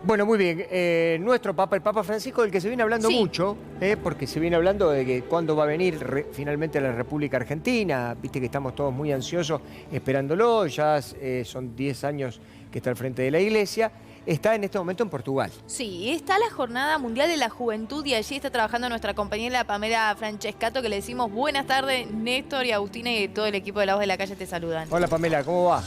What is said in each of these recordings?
Bueno, muy bien. Nuestro Papa, el Papa Francisco, del que se viene hablando Sí. mucho, porque se viene hablando de que cuándo va a venir finalmente a la República Argentina. Viste que estamos todos muy ansiosos esperándolo. Ya son 10 años que está al frente de la Iglesia. Está en este momento en Portugal. Sí, está la Jornada Mundial de la Juventud y allí está trabajando nuestra compañera Pamela Francescato, que le decimos buenas tardes, Néstor y Agustina y todo el equipo de La Voz de la Calle te saludan. Hola Pamela, ¿cómo va?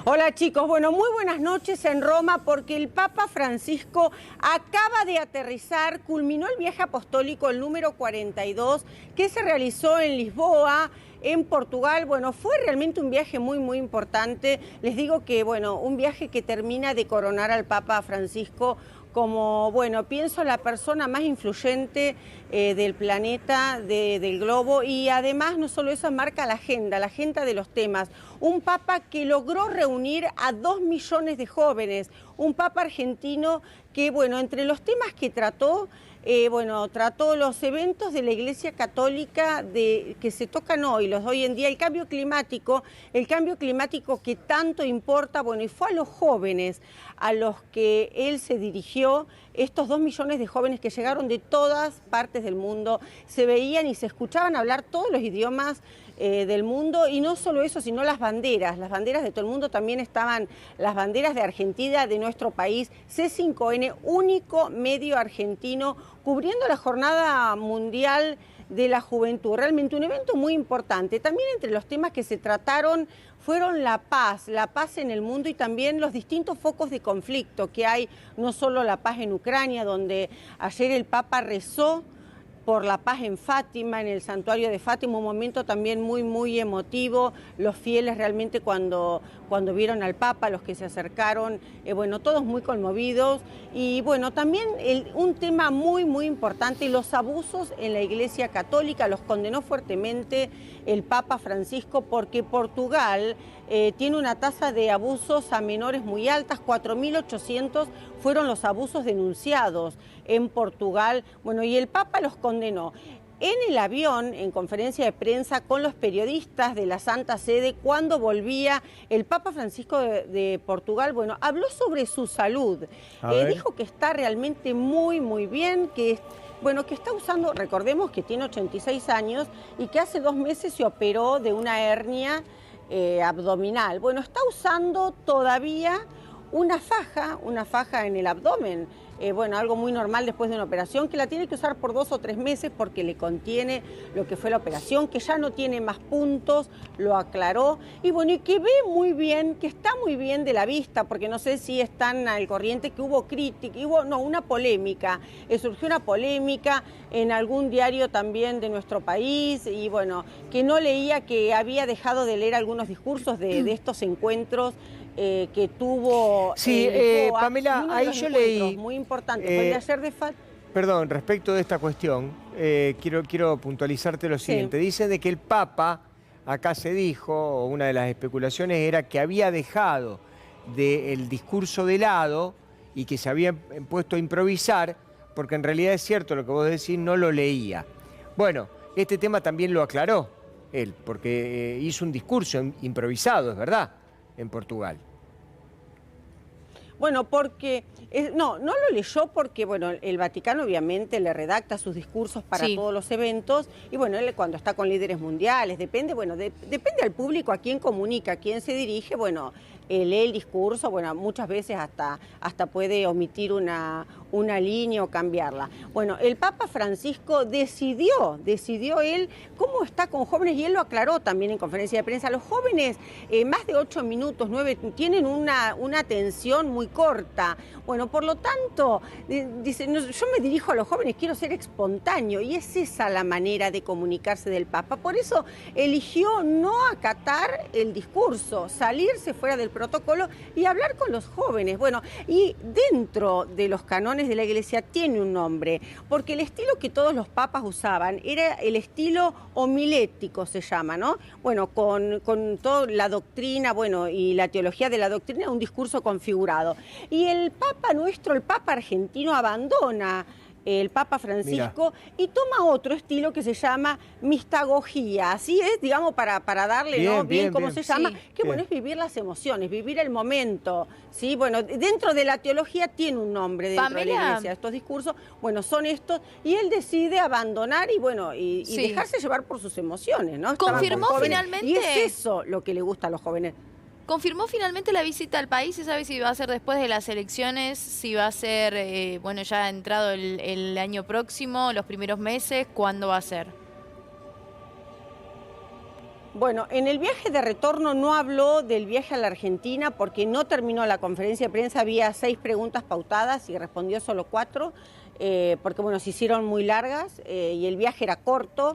Hola chicos, bueno, muy buenas noches en Roma porque el Papa Francisco acaba de aterrizar, culminó el viaje apostólico el número 42 que se realizó en Lisboa, en Portugal. Bueno, fue realmente un viaje muy importante. Les digo que, bueno, un viaje que termina de coronar al Papa Francisco como, bueno, pienso la persona más influyente del planeta, del globo, y además no solo eso, marca la agenda de los temas. Un papa que logró reunir a 2 millones de jóvenes, un papa argentino que, bueno, entre los temas que trató, trató los eventos de la Iglesia Católica que se tocan hoy, los de hoy en día, el cambio climático que tanto importa, bueno, y fue a los jóvenes a los que él se dirigió, estos 2 millones de jóvenes que llegaron de todas partes del mundo, se veían y se escuchaban hablar todos los idiomas del mundo, y no solo eso, sino las banderas de todo el mundo. También estaban las banderas de Argentina, de nuestro país, C5N, único medio argentino, cubriendo la Jornada Mundial de la Juventud. Realmente un evento muy importante. También entre los temas que se trataron fueron la paz en el mundo y también los distintos focos de conflicto que hay, no solo la paz en Ucrania, donde ayer el Papa rezó por la paz en Fátima, en el santuario de Fátima, un momento también muy emotivo. Los fieles realmente cuando vieron al Papa, los que se acercaron, todos muy conmovidos. Y bueno, también un tema muy importante, los abusos en la Iglesia Católica, los condenó fuertemente el Papa Francisco porque Portugal tiene una tasa de abusos a menores muy altas, 4.800 fueron los abusos denunciados en Portugal. Bueno, y el Papa los condenó. En el avión, en conferencia de prensa con los periodistas de la Santa Sede, cuando volvía el Papa Francisco de Portugal, bueno, habló sobre su salud. Dijo que está realmente muy bien, que está usando, recordemos que tiene 86 años y que hace 2 meses se operó de una hernia abdominal. Bueno, está usando todavía una faja en el abdomen. Algo muy normal después de una operación, que la tiene que usar por 2 o 3 meses porque le contiene lo que fue la operación, que ya no tiene más puntos, lo aclaró, y que ve muy bien, que está muy bien de la vista, porque no sé si están al corriente que hubo crítica, una polémica, surgió una polémica en algún diario también de nuestro país, y que no leía, que había dejado de leer algunos discursos de estos encuentros que tuvo. Sí, Pamela, ahí yo leí. Muy importante, fue el de ayer de Fátima. Perdón, respecto de esta cuestión, quiero puntualizarte lo siguiente. Sí. Dicen de que el Papa, acá se dijo, o una de las especulaciones era que había dejado el discurso de lado y que se había puesto a improvisar, porque en realidad es cierto lo que vos decís, no lo leía. Bueno, este tema también lo aclaró él, porque hizo un discurso improvisado, es verdad, en Portugal. Bueno, porque no lo leyó porque, el Vaticano obviamente le redacta sus discursos para todos los eventos, y él cuando está con líderes mundiales, depende al público a quién comunica, a quién se dirige, lee el discurso, muchas veces hasta puede omitir una línea o cambiarla. Bueno, el Papa Francisco decidió él cómo está con jóvenes, y él lo aclaró también en conferencia de prensa. Los jóvenes, más de 8 minutos, 9, tienen una atención muy corta. Por lo tanto, dice, yo me dirijo a los jóvenes, quiero ser espontáneo, y es esa la manera de comunicarse del Papa. Por eso eligió no acatar el discurso, salirse fuera del protocolo y hablar con los jóvenes. Y dentro de los canones de la Iglesia tiene un nombre, porque el estilo que todos los papas usaban era el estilo homilético, se llama, ¿no? Con toda la doctrina, y la teología de la doctrina, un discurso configurado. Y el Papa nuestro, el Papa argentino, abandona el Papa Francisco, y toma otro estilo que se llama mistagogía. Así es, digamos, para darle bien cómo se llama, que bueno, es vivir las emociones, vivir el momento. ¿Sí? Bueno, dentro de la teología tiene un nombre dentro de la iglesia, estos discursos, bueno, son estos, y él decide abandonar y bueno, y dejarse llevar por sus emociones, ¿no? Confirmó finalmente. Y es eso lo que le gusta a los jóvenes. ¿Confirmó finalmente la visita al país? ¿Se sabe si va a ser después de las elecciones? ¿Si va a ser, bueno, ya ha entrado el año próximo, los primeros meses? ¿Cuándo va a ser? Bueno, en el viaje de retorno no habló del viaje a la Argentina porque no terminó la conferencia de prensa. Había 6 preguntas pautadas y respondió solo 4, porque bueno, se hicieron muy largas y el viaje era corto.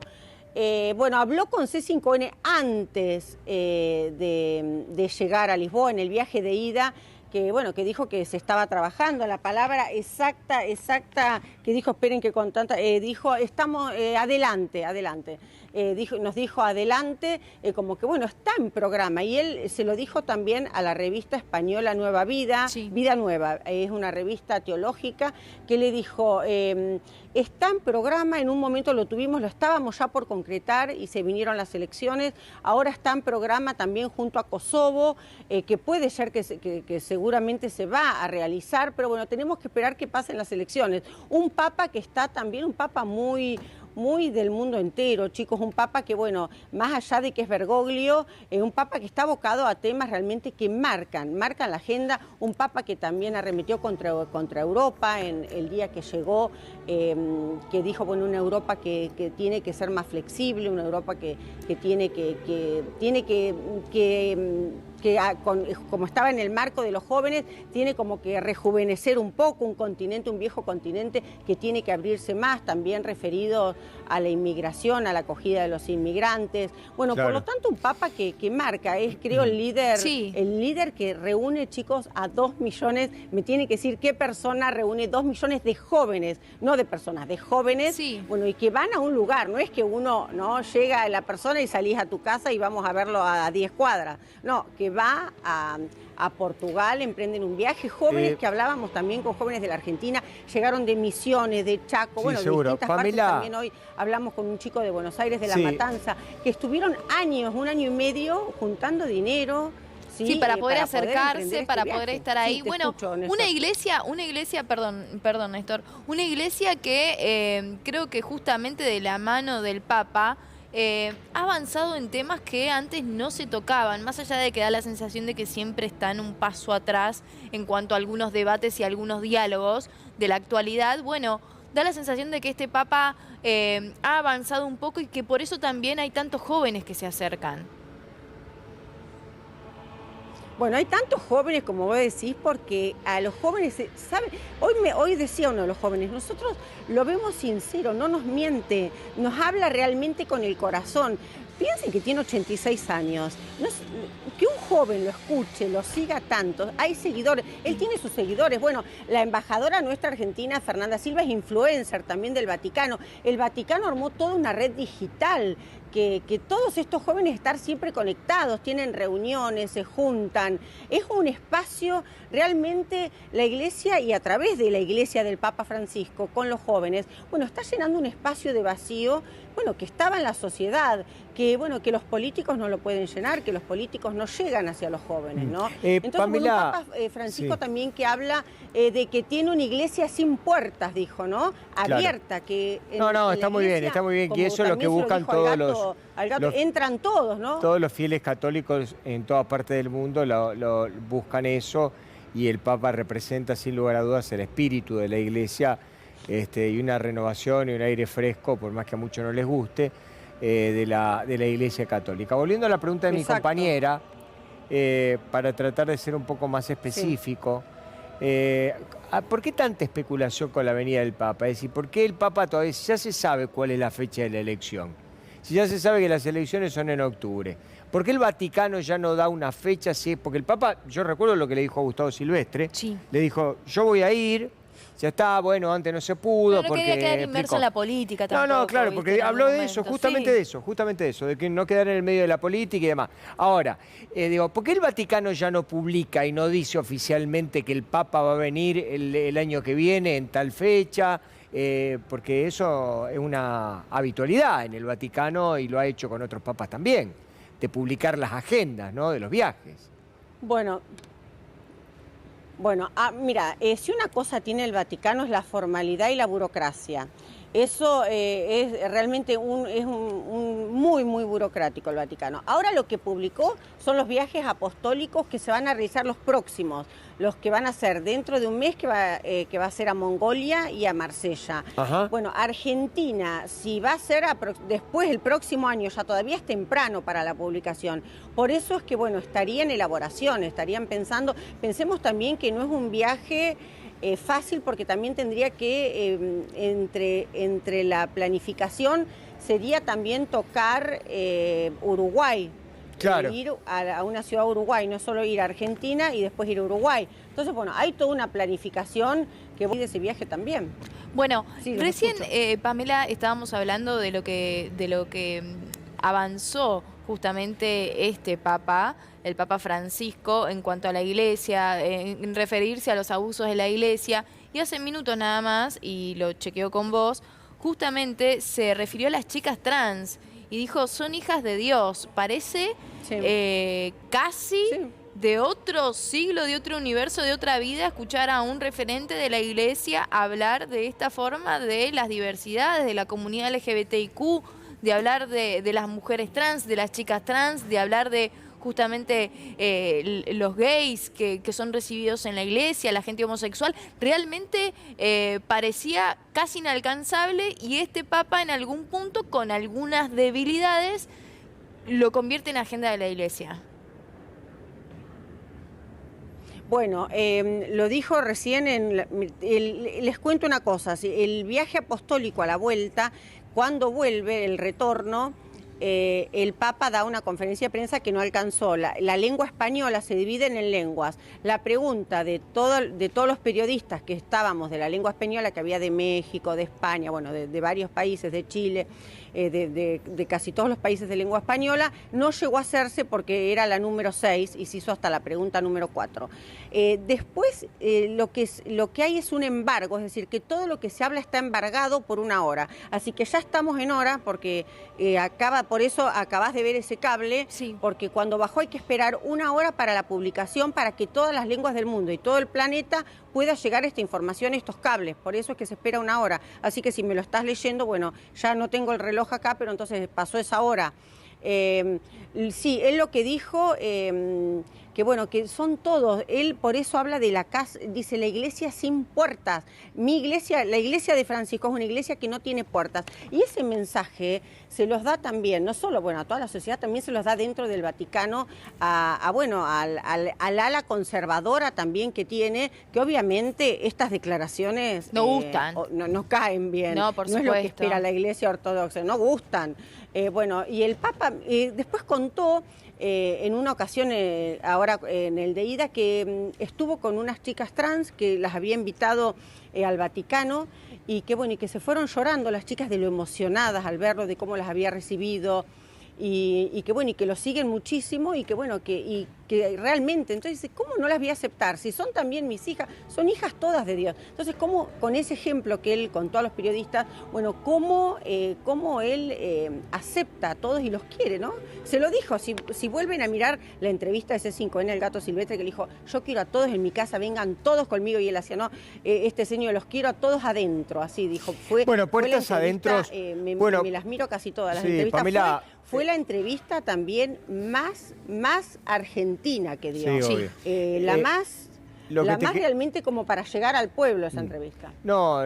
Bueno, habló con C5N antes de llegar a Lisboa en el viaje de ida, que bueno, que dijo que se estaba trabajando. La palabra exacta, que dijo, esperen que con tanta, dijo, estamos, adelante. Nos dijo adelante, como que bueno, está en programa. Y él se lo dijo también a la revista española Nueva Vida, Vida Nueva, es una revista teológica, que le dijo, está en programa, en un momento lo tuvimos, lo estábamos ya por concretar y se vinieron las elecciones, ahora está en programa también junto a Kosovo, que puede ser que seguramente se va a realizar, pero bueno, tenemos que esperar que pasen las elecciones. Un papa que está también, un papa muy del mundo entero, chicos, un papa que, bueno, más allá de que es Bergoglio, un papa que está abocado a temas realmente que marcan la agenda, un papa que también arremetió contra Europa en el día que llegó, que dijo, bueno, una Europa que tiene que ser más flexible, una Europa que como estaba en el marco de los jóvenes, tiene como que rejuvenecer un poco, un viejo continente que tiene que abrirse más, también referido a la inmigración, a la acogida de los inmigrantes. Bueno, por lo tanto, un papa que marca, es creo el líder que reúne, chicos, a 2 millones, me tiene que decir qué persona reúne 2 millones de jóvenes, no de personas, de jóvenes, bueno, y que van a un lugar, no es que uno no llega a la persona y salís a tu casa y vamos a verlo a 10 cuadras, no, que va a Portugal, emprenden un viaje, jóvenes que hablábamos también con jóvenes de la Argentina, llegaron de Misiones, de Chaco, bueno, de distintas partes, también hoy hablamos con un chico de Buenos Aires, de La Matanza, que estuvieron años, 1 año y medio, juntando dinero. Sí, para poder acercarse, para poder estar ahí. Bueno, una iglesia, perdón, Néstor, una iglesia que creo que justamente de la mano del Papa ha avanzado en temas que antes no se tocaban, más allá de que da la sensación de que siempre están un paso atrás en cuanto a algunos debates y algunos diálogos de la actualidad. Bueno, da la sensación de que este Papa ha avanzado un poco y que por eso también hay tantos jóvenes que se acercan. Bueno, hay tantos jóvenes, como vos decís, porque a los jóvenes, ¿saben? Hoy decía uno de los jóvenes, nosotros lo vemos sincero, no nos miente, nos habla realmente con el corazón. Piensen que tiene 86 años. Que un joven lo escuche, lo siga tanto. Hay seguidores, él tiene sus seguidores. Bueno, la embajadora nuestra argentina, Fernanda Silva, es influencer también del Vaticano. El Vaticano armó toda una red digital que todos estos jóvenes están siempre conectados, tienen reuniones, se juntan. Es un espacio, realmente la iglesia, y a través de la iglesia del Papa Francisco con los jóvenes, bueno, está llenando un espacio de vacío, bueno, que estaba en la sociedad, que bueno, que los políticos no lo pueden llenar, que los políticos no llegan hacia los jóvenes, ¿no? Entonces, Pamela, bueno, Papa Francisco también que habla de que tiene una iglesia sin puertas, dijo, ¿no? Abierta, que... está muy bien, que eso es lo que buscan todos los... Entran todos, ¿no? Todos los fieles católicos en toda parte del mundo buscan eso, y el Papa representa sin lugar a dudas el espíritu de la iglesia, y una renovación y un aire fresco, por más que a muchos no les guste, de la iglesia católica. Volviendo a la pregunta de mi compañera, para tratar de ser un poco más específico, ¿por qué tanta especulación con la venida del Papa? Es decir, ¿por qué el Papa todavía ya se sabe cuál es la fecha de la elección? Si ya se sabe que las elecciones son en octubre, ¿por qué el Vaticano ya no da una fecha? Porque el Papa, yo recuerdo lo que le dijo a Gustavo Silvestre, le dijo, yo voy a ir, ya está, bueno, antes no se pudo. Pero no quería quedar inmerso en la política tampoco. No, claro, porque habló de eso, justamente de eso, de que no quedar en el medio de la política y demás. Ahora, ¿por qué el Vaticano ya no publica y no dice oficialmente que el Papa va a venir el año que viene en tal fecha? porque eso es una habitualidad en el Vaticano y lo ha hecho con otros papas también, de publicar las agendas, ¿no?, de los viajes. Bueno, mira, si una cosa tiene el Vaticano es la formalidad y la burocracia. Eso es realmente muy, muy burocrático el Vaticano. Ahora lo que publicó son los viajes apostólicos que se van a realizar los próximos, los que van a ser dentro de un mes, que va a ser a Mongolia y a Marsella. Ajá. Bueno, Argentina, si va a ser después el próximo año, ya todavía es temprano para la publicación. Por eso es que, bueno, estaría en elaboración, estarían pensemos también que no es un viaje fácil, porque también tendría que, entre la planificación, sería también tocar Uruguay. Claro. Ir a una ciudad de Uruguay, no solo ir a Argentina y después ir a Uruguay. Entonces, bueno, hay toda una planificación que voy de ese viaje también. Bueno, sí, recién, Pamela, estábamos hablando de lo que avanzó justamente este Papa, el Papa Francisco, en cuanto a la Iglesia, en referirse a los abusos de la Iglesia. Y hace minutos nada más, y lo chequeo con vos, justamente se refirió a las chicas trans y dijo, son hijas de Dios. Parece casi de otro siglo, de otro universo, de otra vida, escuchar a un referente de la Iglesia hablar de esta forma de las diversidades, de la comunidad LGBTIQ, de hablar de las mujeres trans, de las chicas trans, de hablar de justamente los gays que son recibidos en la Iglesia, la gente homosexual. Realmente parecía casi inalcanzable, y este Papa en algún punto, con algunas debilidades, lo convierte en agenda de la Iglesia. Bueno, lo dijo recién, les cuento una cosa, el viaje apostólico a la vuelta, cuando vuelve el retorno, el Papa da una conferencia de prensa que no alcanzó. La lengua española se divide en lenguas. La pregunta de todos los periodistas que estábamos de la lengua española, que había de México, de España, bueno, de varios países, de Chile, de casi todos los países de lengua española, no llegó a hacerse porque era la número 6 y se hizo hasta la pregunta número 4. Después lo que hay es un embargo, es decir, que todo lo que se habla está embargado por una hora. Así que ya estamos en hora, porque por eso acabás de ver ese cable, sí, porque cuando bajó hay que esperar una hora para la publicación, para que todas las lenguas del mundo y todo el planeta pueda llegar esta información, estos cables. Por eso es que se espera una hora. Así que si me lo estás leyendo, bueno, ya no tengo el reloj acá, pero entonces pasó esa hora. Sí, él lo que dijo, que bueno, que son todos, él por eso habla de la casa, dice la iglesia sin puertas. Mi iglesia, la iglesia de Francisco, es una iglesia que no tiene puertas. Y ese mensaje se los da también, no solo, bueno, a toda la sociedad, también se los da dentro del Vaticano, al ala conservadora también que tiene, que obviamente estas declaraciones no gustan. No caen bien. No, por supuesto. No es lo que espera la iglesia ortodoxa, no gustan. Bueno, y el Papa después contó en una ocasión, ahora en el de ida, que estuvo con unas chicas trans que las había invitado al Vaticano, y que bueno, y que se fueron llorando las chicas de lo emocionadas al verlo, de cómo las había recibido, y que bueno, y que lo siguen muchísimo, y que bueno, que realmente, entonces, ¿cómo no las voy a aceptar? Si son también mis hijas, son hijas todas de Dios. Entonces, ¿cómo, con ese ejemplo que él contó a los periodistas, bueno, cómo él acepta a todos y los quiere, ¿no? Se lo dijo, si vuelven a mirar la entrevista de C5N, el Gato Silvestre, que le dijo, yo quiero a todos en mi casa, vengan todos conmigo, y él hacía, no, este señor, los quiero a todos adentro, así dijo. Bueno, puertas adentro. Me las miro casi todas las entrevistas. Pamela, fue la entrevista también más argentina que dio. Sí, obvio. La más realmente como para llegar al pueblo, esa entrevista. No,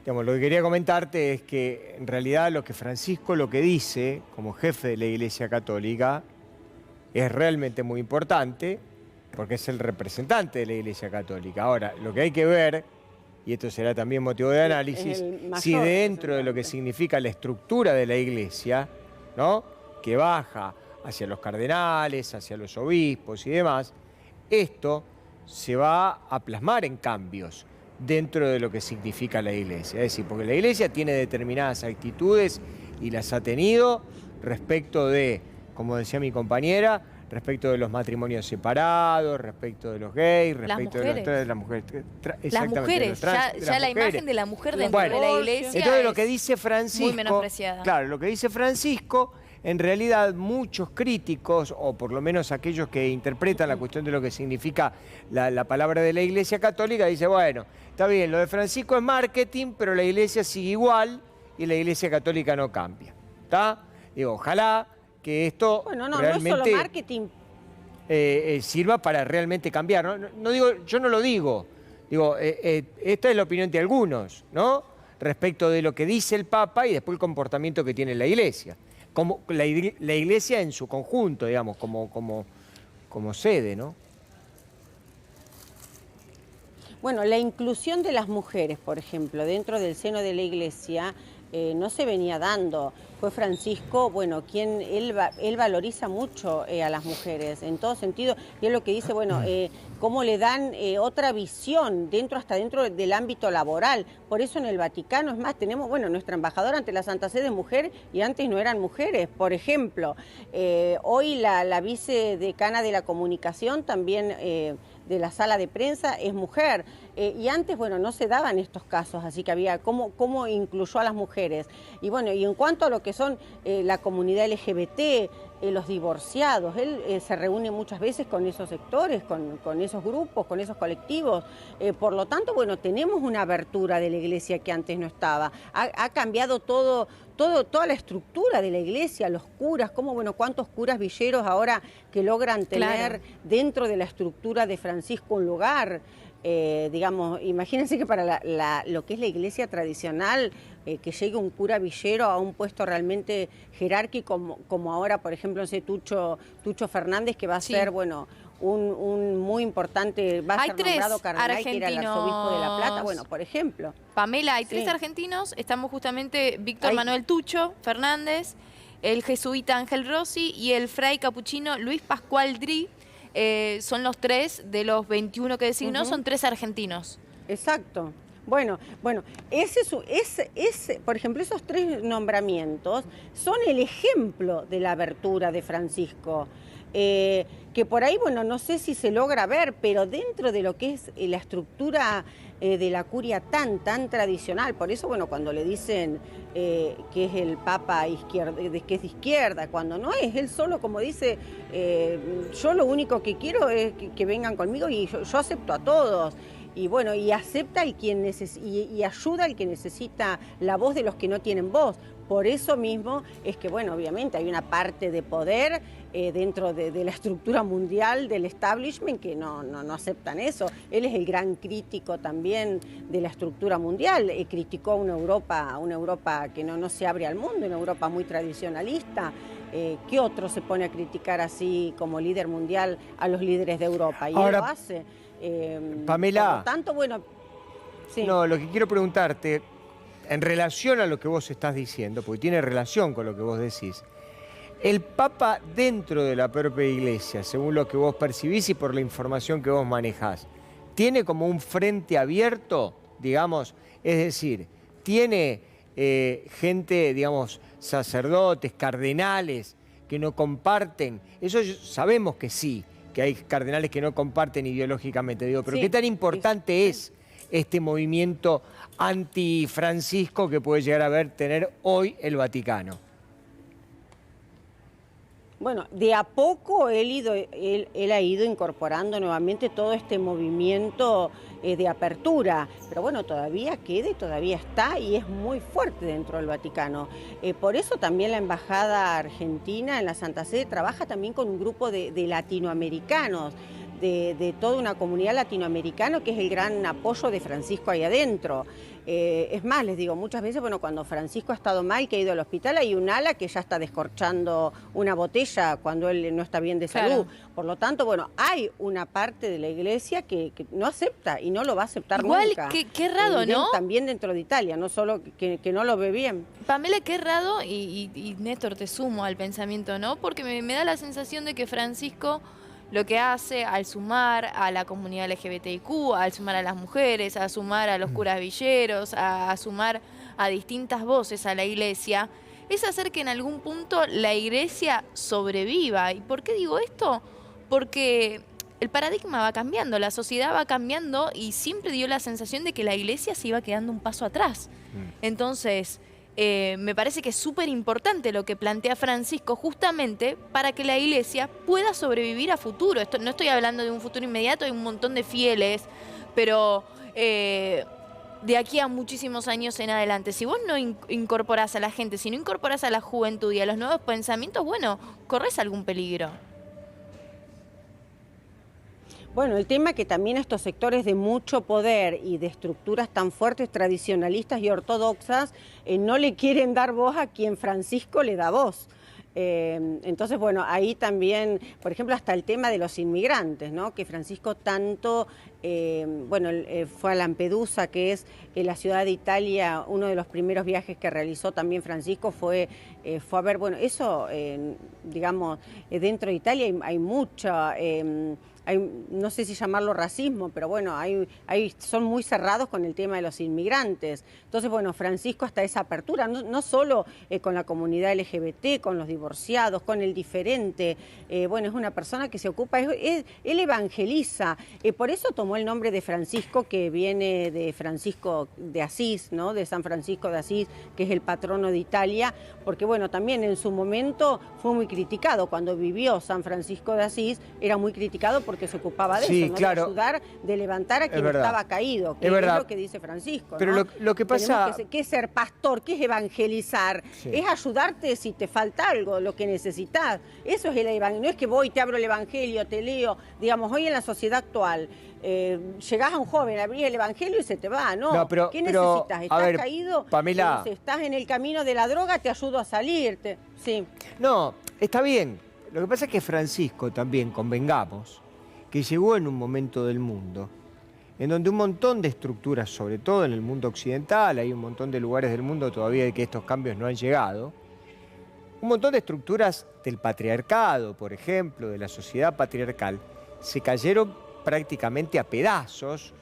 digamos, lo que quería comentarte es que en realidad lo que Francisco lo que dice como jefe de la Iglesia Católica es realmente muy importante, porque es el representante de la Iglesia Católica. Ahora, lo que hay que ver, y esto será también motivo de análisis, si dentro de lo que significa la estructura de la Iglesia, ¿no?, que baja hacia los cardenales, hacia los obispos y demás, esto se va a plasmar en cambios dentro de lo que significa la Iglesia. Es decir, porque la Iglesia tiene determinadas actitudes y las ha tenido respecto de, como decía mi compañera, respecto de los matrimonios separados, respecto de los gays, respecto de las mujeres. Las mujeres, ya la imagen de la mujer dentro de la iglesia. Entonces lo que dice Francisco, muy menospreciada. Claro, lo que dice Francisco, en realidad muchos críticos, o por lo menos aquellos que interpretan la cuestión de lo que significa la palabra de la Iglesia Católica, dice, bueno, está bien, lo de Francisco es marketing, pero la Iglesia sigue igual y la Iglesia Católica no cambia. ¿Está? Digo, ojalá que esto realmente, no es solo marketing. Sirva para realmente cambiar. No digo, yo no lo digo. Digo, esta es la opinión de algunos, ¿no? Respecto de lo que dice el Papa y después el comportamiento que tiene la Iglesia. Como la Iglesia en su conjunto, digamos, como sede, ¿no? Bueno, la inclusión de las mujeres, por ejemplo, dentro del seno de la Iglesia no se venía dando. Fue Francisco, bueno, quien él valoriza mucho a las mujeres en todo sentido, y es lo que dice, bueno, cómo le dan otra visión hasta dentro del ámbito laboral. Por eso en el Vaticano, es más, tenemos, bueno, nuestra embajadora ante la Santa Sede es mujer y antes no eran mujeres, por ejemplo. Hoy la vicedecana de la comunicación también de la sala de prensa es mujer. Y antes, bueno, no se daban estos casos, así que había cómo incluyó a las mujeres. Y bueno, y en cuanto a lo que son la comunidad LGBT, los divorciados, él se reúne muchas veces con esos sectores, con esos grupos, con esos colectivos. Por lo tanto, bueno, tenemos una abertura de la Iglesia que antes no estaba. Ha cambiado toda la estructura de la Iglesia, los curas, cuántos curas villeros ahora que logran tener dentro de la estructura de Francisco un lugar. Digamos, imagínense que para lo que es la Iglesia tradicional, que llegue un cura villero a un puesto realmente jerárquico, como ahora, por ejemplo, ese Tucho Fernández, que va a ser, bueno, un muy importante, va a ser nombrado cardenal, que era el arzobispo de La Plata, bueno, por ejemplo. Pamela, hay 3 argentinos, estamos justamente Víctor Manuel Tucho Fernández, el jesuita Ángel Rossi y el fray capuchino Luis Pascual Dri. Son los 3 de los 21 que designó, son 3 argentinos. Exacto. Bueno, por ejemplo, esos 3 nombramientos son el ejemplo de la abertura de Francisco. Que por ahí, bueno, no sé si se logra ver, pero dentro de lo que es la estructura de la curia tan tradicional, por eso, bueno, cuando le dicen que es el Papa que es de izquierda, cuando no es, él solo, como dice, yo lo único que quiero es que vengan conmigo y yo acepto a todos. Y bueno, y acepta y ayuda al que necesita la voz de los que no tienen voz. Por eso mismo es que, bueno, obviamente hay una parte de poder dentro de la estructura mundial del establishment que no aceptan eso. Él es el gran crítico también de la estructura mundial. Criticó a una Europa que no se abre al mundo, una Europa muy tradicionalista. ¿Qué otro se pone a criticar así como líder mundial a los líderes de Europa? Y ahora, él lo hace. Pamela, por lo tanto, bueno, sí. No, lo que quiero preguntarte, en relación a lo que vos estás diciendo, porque tiene relación con lo que vos decís, el Papa dentro de la propia Iglesia, según lo que vos percibís y por la información que vos manejás, ¿tiene como un frente abierto, digamos? Es decir, ¿tiene gente, digamos, sacerdotes, cardenales, que no comparten? Eso sabemos que sí, que hay cardenales que no comparten ideológicamente, digo, pero sí, ¿qué tan importante es este movimiento anti-Francisco que puede llegar a tener hoy el Vaticano? Bueno, de a poco él ha ido incorporando nuevamente todo este movimiento de apertura, pero bueno, todavía está y es muy fuerte dentro del Vaticano. Por eso también la Embajada Argentina en la Santa Sede trabaja también con un grupo de latinoamericanos, de toda una comunidad latinoamericana, que es el gran apoyo de Francisco ahí adentro. Es más, les digo, muchas veces, bueno, cuando Francisco ha estado mal, que ha ido al hospital, hay un ala que ya está descorchando una botella cuando él no está bien de salud. Por lo tanto, bueno, hay una parte de la Iglesia que no acepta y no lo va a aceptar nunca. Igual, qué raro, ¿no? También dentro de Italia, no solo que no lo ve bien. Pamela, qué raro, y Néstor, te sumo al pensamiento, ¿no? Porque me da la sensación de que Francisco lo que hace al sumar a la comunidad LGBTIQ, al sumar a las mujeres, a sumar a los curas villeros, a sumar a distintas voces a la Iglesia, es hacer que en algún punto la iglesia sobreviva. ¿Y por qué digo esto? Porque el paradigma va cambiando, la sociedad va cambiando y siempre dio la sensación de que la iglesia se iba quedando un paso atrás. Entonces, me parece que es súper importante lo que plantea Francisco justamente para que la iglesia pueda sobrevivir a futuro. No estoy hablando de un futuro inmediato, hay un montón de fieles, pero de aquí a muchísimos años en adelante, si vos no incorporás a la gente, si no incorporás a la juventud y a los nuevos pensamientos, bueno, corres algún peligro. Bueno, el tema es que también estos sectores de mucho poder y de estructuras tan fuertes, tradicionalistas y ortodoxas, no le quieren dar voz a quien Francisco le da voz. Entonces, bueno, ahí también, por ejemplo, hasta el tema de los inmigrantes, ¿no? Que Francisco tanto, fue a Lampedusa, que es la ciudad de Italia, uno de los primeros viajes que realizó también Francisco fue a ver, bueno, eso, digamos, dentro de Italia hay mucha... no sé si llamarlo racismo, pero bueno, son muy cerrados con el tema de los inmigrantes. Entonces, bueno, Francisco hasta esa apertura, no solo con la comunidad LGBT, con los divorciados, con el diferente. Bueno, es una persona que se ocupa, él evangeliza. Por eso tomó el nombre de Francisco, que viene de Francisco de Asís, ¿no? De San Francisco de Asís, que es el patrono de Italia, porque bueno, también en su momento fue muy criticado. Cuando vivió San Francisco de Asís, era muy criticado porque se ocupaba de eso, ¿no? Claro. De ayudar, de levantar a quien estaba caído, que es lo que dice Francisco. Pero ¿no? lo que pasa... ¿Qué es ser pastor? ¿Qué es evangelizar? Sí. Es ayudarte si te falta algo, lo que necesitas. Eso es el evangelio. No es que voy, te abro el evangelio, te leo. Digamos, hoy en la sociedad actual, llegás a un joven, abrís el evangelio y se te va, ¿no? ¿Qué necesitas? ¿Estás caído? Pamela, estás en el camino de la droga, te ayudo a salirte. Sí. No, está bien. Lo que pasa es que Francisco también, convengamos, que llegó en un momento del mundo en donde un montón de estructuras, sobre todo en el mundo occidental, hay un montón de lugares del mundo todavía de que estos cambios no han llegado, un montón de estructuras del patriarcado, por ejemplo, de la sociedad patriarcal, se cayeron prácticamente a pedazos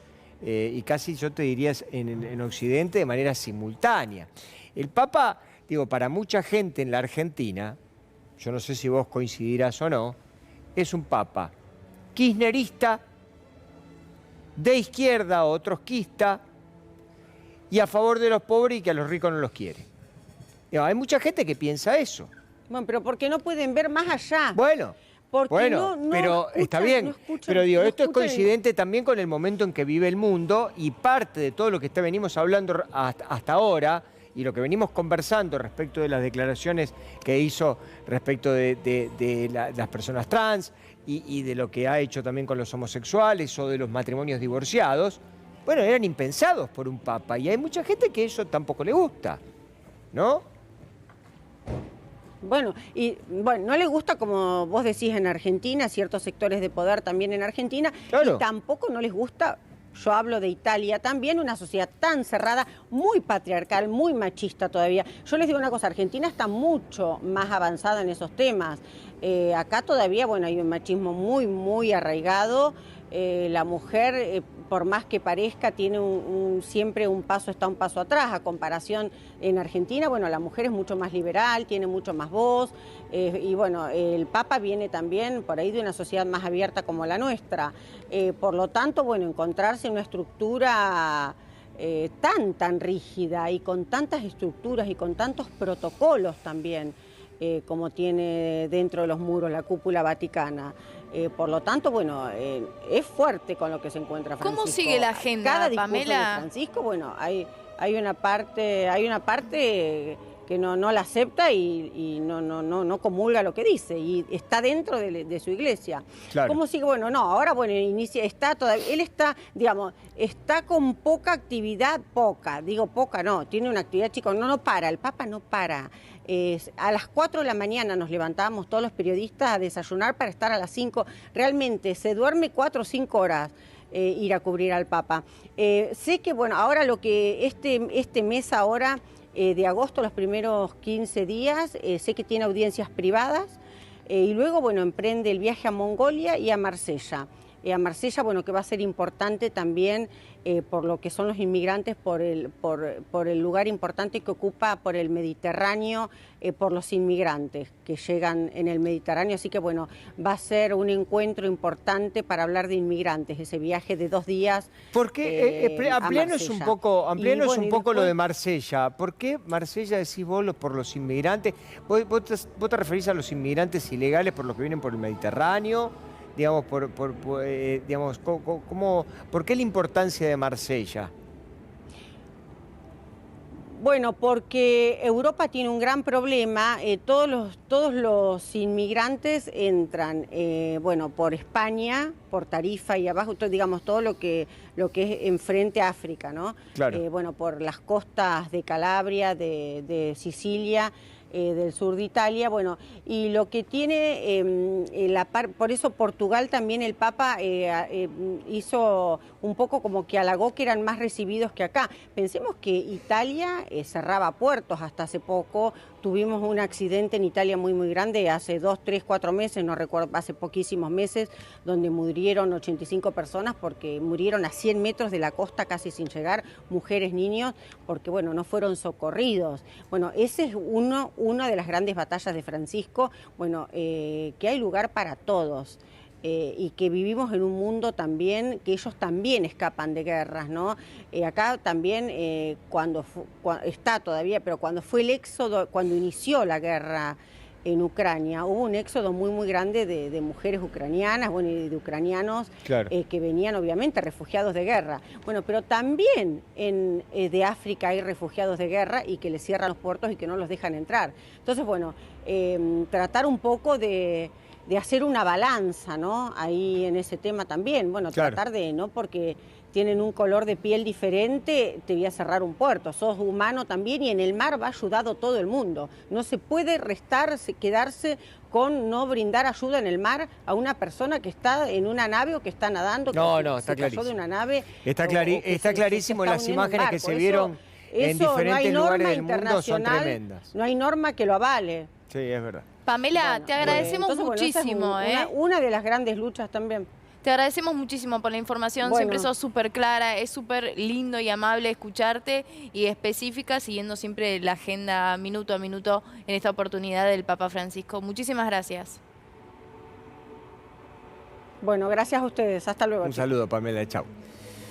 y casi yo te diría en Occidente de manera simultánea. El Papa, digo, para mucha gente en la Argentina, yo no sé si vos coincidirás o no, es un Papa kirchnerista, de izquierda o trotskista, y a favor de los pobres y que a los ricos no los quiere. Hay mucha gente que piensa eso. Bueno, pero porque no pueden ver más allá. Bueno, pero está bien. Pero digo, esto es coincidente también con el momento en que vive el mundo y parte de todo lo que venimos hablando hasta ahora y lo que venimos conversando respecto de las declaraciones que hizo respecto de las personas trans y de lo que ha hecho también con los homosexuales o de los matrimonios divorciados, bueno, eran impensados por un papa y hay mucha gente que eso tampoco le gusta, ¿no? Bueno, no le gusta, como vos decís, en Argentina, ciertos sectores de poder también en Argentina, claro. Y tampoco no les gusta... Yo hablo de Italia también, una sociedad tan cerrada, muy patriarcal, muy machista todavía. Yo les digo una cosa, Argentina está mucho más avanzada en esos temas. Acá todavía, bueno, hay un machismo muy, muy arraigado. La mujer, por más que parezca, tiene siempre está un paso atrás. A comparación en Argentina, bueno, la mujer es mucho más liberal, tiene mucho más voz. Y bueno, el Papa viene también por ahí de una sociedad más abierta como la nuestra. Por lo tanto, bueno, encontrarse en una estructura tan rígida y con tantas estructuras y con tantos protocolos también, como tiene dentro de los muros la cúpula vaticana. Por lo tanto, bueno, es fuerte con lo que se encuentra Francisco. ¿Cómo sigue la agenda, Cada discurso Pamela? de Francisco, bueno, hay una parte que no la acepta y no comulga lo que dice y está dentro de su iglesia. Claro. ¿Cómo sigue? Bueno, no, ahora bueno, él está, digamos, está con poca actividad, digo poca, no, tiene una actividad, chicos, no para, el Papa no para. A las 4 de la mañana nos levantamos todos los periodistas a desayunar para estar a las 5. Realmente se duerme 4 o 5 horas ir a cubrir al Papa. Sé que, bueno, ahora lo que este mes ahora de agosto, los primeros 15 días, sé que tiene audiencias privadas y luego, bueno, emprende el viaje a Mongolia y a Marsella. a Marsella, bueno, que va a ser importante también por lo que son los inmigrantes, por el lugar importante que ocupa por el Mediterráneo, por los inmigrantes que llegan en el Mediterráneo. Así que bueno, va a ser un encuentro importante para hablar de inmigrantes, ese viaje de 2 días. ¿Por qué? Amplíanos un poco, después, lo de Marsella. ¿Por qué Marsella decís vos por los inmigrantes? ¿Vos te referís a los inmigrantes ilegales por los que vienen por el Mediterráneo? Digamos, ¿por qué la importancia de Marsella? Bueno, porque Europa tiene un gran problema, todos los inmigrantes entran, bueno, por España, por Tarifa y abajo, digamos, todo lo que es enfrente a África, ¿no? Claro. Bueno, por las costas de Calabria, de Sicilia, del sur de Italia, bueno, y lo que tiene, por eso Portugal también el Papa hizo un poco como que halagó que eran más recibidos que acá. Pensemos que Italia cerraba puertos hasta hace poco, tuvimos un accidente en Italia muy grande hace 2, 3, 4 meses, no recuerdo, hace poquísimos meses, donde murieron 85 personas porque murieron a 100 metros de la costa casi sin llegar, mujeres, niños, porque bueno, no fueron socorridos. Bueno, ese es una de las grandes batallas de Francisco, bueno, que hay lugar para todos. Y que vivimos en un mundo también, que ellos también escapan de guerras, ¿no? Acá también, está todavía, pero cuando fue el éxodo, cuando inició la guerra en Ucrania, hubo un éxodo muy grande de mujeres ucranianas, bueno, y de ucranianos, claro, que venían obviamente refugiados de guerra. Bueno, pero también de África hay refugiados de guerra y que les cierran los puertos y que no los dejan entrar. Entonces, bueno, tratar un poco de hacer una balanza, ¿no? Ahí en ese tema también, bueno, claro, tratar de, no porque tienen un color de piel diferente, te voy a cerrar un puerto, sos humano también y en el mar va ayudado todo el mundo. No se puede quedarse con no brindar ayuda en el mar a una persona que está en una nave o que está nadando, no, está clarísimo. De una nave. Está clarísimo, las imágenes que se vieron en diferentes lugares del mundo son tremendas. No hay norma que lo avale. Sí, es verdad. Pamela, bueno, te agradecemos muchísimo. Esa es una de las grandes luchas también. Te agradecemos muchísimo por la información, bueno, siempre sos súper clara, es súper lindo y amable escucharte y específica, siguiendo siempre la agenda minuto a minuto en esta oportunidad del Papa Francisco. Muchísimas gracias. Bueno, gracias a ustedes. Hasta luego. Un saludo, Pamela. Chao.